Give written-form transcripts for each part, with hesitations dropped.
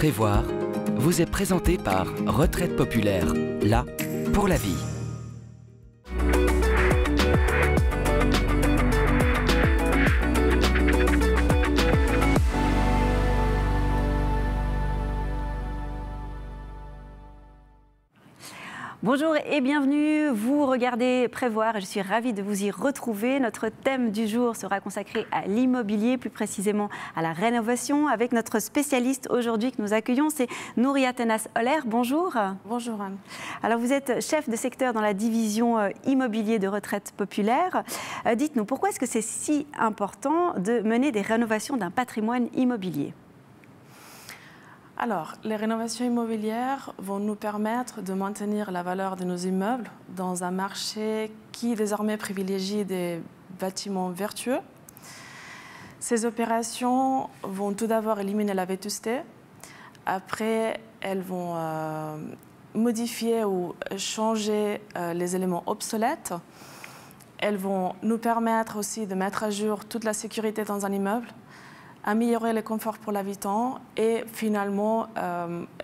Prévoir vous est présenté par Retraite Populaire, là pour la vie. Bonjour et bienvenue, vous regardez Prévoir et je suis ravie de vous y retrouver. Notre thème du jour sera consacré à l'immobilier, plus précisément à la rénovation, avec notre spécialiste aujourd'hui que nous accueillons, c'est Nouria Tenas-Oller. Bonjour. Bonjour Anne. Alors vous êtes chef de secteur dans la division immobilier de Retraite Populaire. Dites-nous, pourquoi est-ce que c'est si important de mener des rénovations d'un patrimoine immobilier ? Alors, les rénovations immobilières vont nous permettre de maintenir la valeur de nos immeubles dans un marché qui désormais privilégie des bâtiments vertueux. Ces opérations vont tout d'abord éliminer la vétusté. Après, elles vont modifier ou changer les éléments obsolètes. Elles vont nous permettre aussi de mettre à jour toute la sécurité dans un immeuble, améliorer le confort pour l'habitant et finalement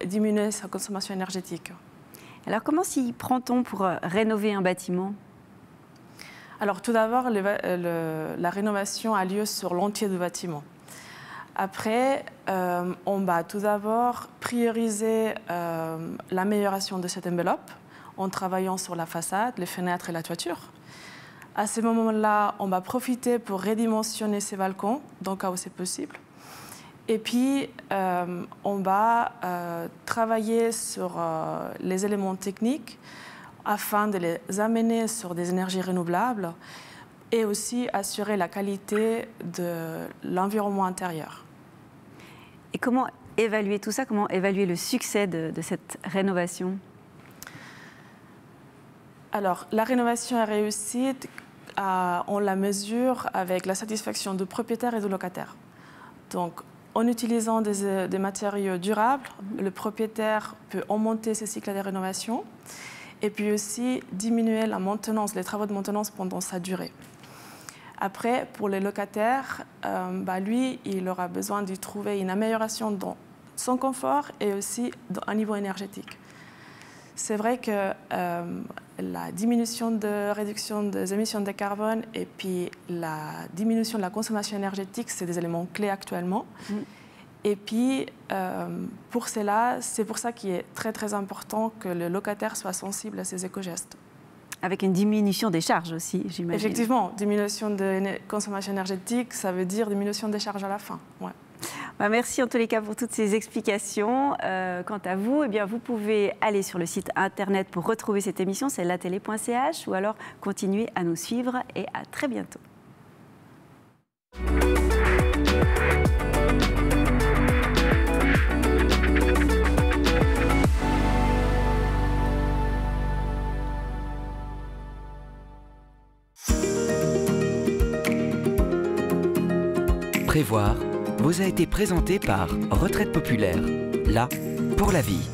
diminuer sa consommation énergétique. Alors comment s'y prend-on pour rénover un bâtiment ? Alors tout d'abord, la rénovation a lieu sur l'entier du bâtiment. Après, on va tout d'abord prioriser l'amélioration de cette enveloppe en travaillant sur la façade, les fenêtres et la toiture. À ce moment-là, on va profiter pour redimensionner ces balcons, dans le cas où c'est possible. Et puis, on va travailler sur les éléments techniques afin de les amener sur des énergies renouvelables et aussi assurer la qualité de l'environnement intérieur. Et comment évaluer tout ça? Comment évaluer le succès de cette rénovation? Alors, la rénovation est réussie. On la mesure avec la satisfaction du propriétaire et du locataire. Donc, en utilisant des matériaux durables, le propriétaire peut augmenter ses cycles de rénovation et puis aussi diminuer la maintenance, les travaux de maintenance pendant sa durée. Après, pour les locataires, lui, il aura besoin de trouver une amélioration dans son confort et aussi à un niveau énergétique. C'est vrai que la diminution de réduction des émissions de carbone et puis la diminution de la consommation énergétique, c'est des éléments clés actuellement. Et puis, pour cela, c'est pour ça qu'il est très, très important que le locataire soit sensible à ces éco-gestes. Avec une diminution des charges aussi, j'imagine. Effectivement, diminution de consommation énergétique, ça veut dire diminution des charges à la fin. Ouais. Merci en tous les cas pour toutes ces explications. Quant à vous, eh bien, vous pouvez aller sur le site internet pour retrouver cette émission, c'est latélé.ch, ou alors continuer à nous suivre et à très bientôt. Prévoir vous a été présenté par Retraite Populaire, là pour la vie.